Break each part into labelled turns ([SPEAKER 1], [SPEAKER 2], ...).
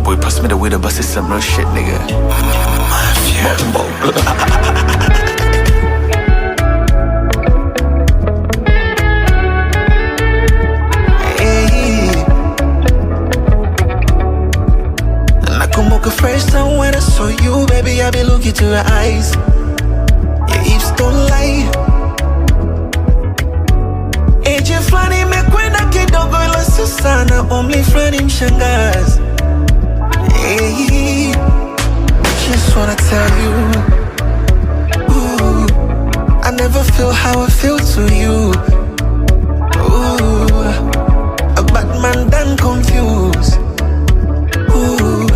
[SPEAKER 1] boy pass me the weed, but it's some real shit, nigga.
[SPEAKER 2] Nakumbuka first time when I saw you, baby, I be looking to your eyes. Your hips don't lie. Eje flani mekwenda kidogo ila sio sana, only flani mshangazi. Hey, just wanna tell you, ooh, I never feel how I feel to you. Ooh, a bad man done confused. Ooh,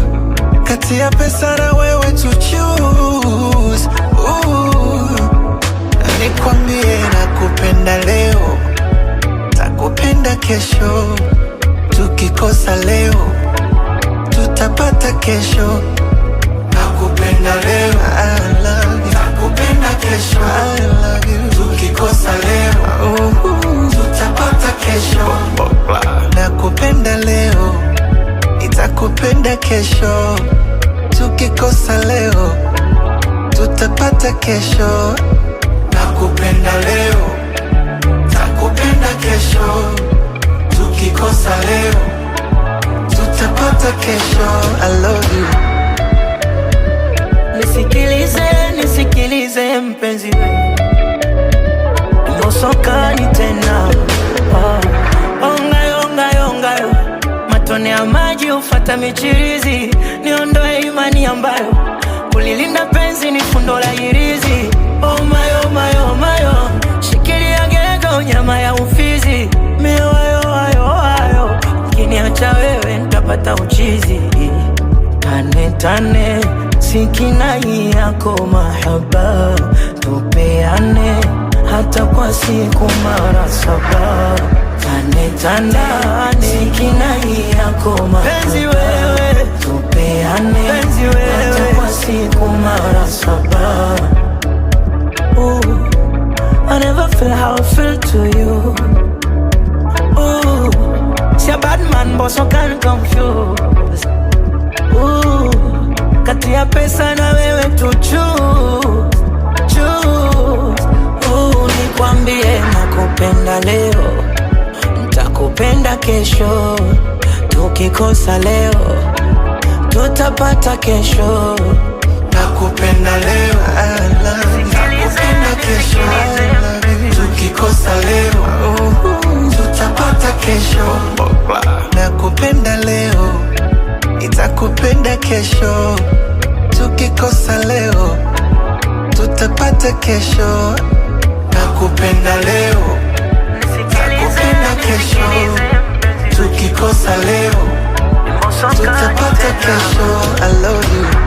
[SPEAKER 2] kati ya pesa na wewe to choose. Ooh, nikwambie nakupenda leo, takupenda kesho. Tukikosa leo, tutapata kesho. Nakupenda leo, I love you. Takupenda kesho, I love you. Tukikosa leo, tutapata kesho. Nakupenda leo, nitakupenda kesho. Tukikosa leo, tutapata kesho. Nakupenda leo, takupenda kesho. Tukikosa leo, tutapata kesho. I love you.
[SPEAKER 3] Nisikilize mpenzi wewe, usokani tena. Ongayo matone ya maji ufata michirizi. Niondoe imani ambayo kulilinda penzi ni fundo la hirizi. Oh my, shikilia gego nyama ya ufizi. Miwayo ukiniacha wewe nitapata uchizi. Tane sikinai yako mahaba, tupeane hata kwa siku mara 7. Tane sikinai yako mahaba, wewe tupeane hata kwa siku mara 7. Ooh, I never feel how I feel to you. Ooh, see a bad man but so can confuse. Ooh, kati ya pesa na wewe tu choose. Nikwambie nakupenda leo, nitakupenda kesho. Tukikosa leo, tutapata kesho.
[SPEAKER 2] Nakupenda leo, I love you. Nakupenda kesho, I love you. Tukikosa leo, tutapata kesho. Nakupenda leo, nitakupenda kesho. Tukikosa leo, tutapata kesho. Nakupenda leo, nitakupenda kesho. Tukikosa leo, tutapata kesho. I love you.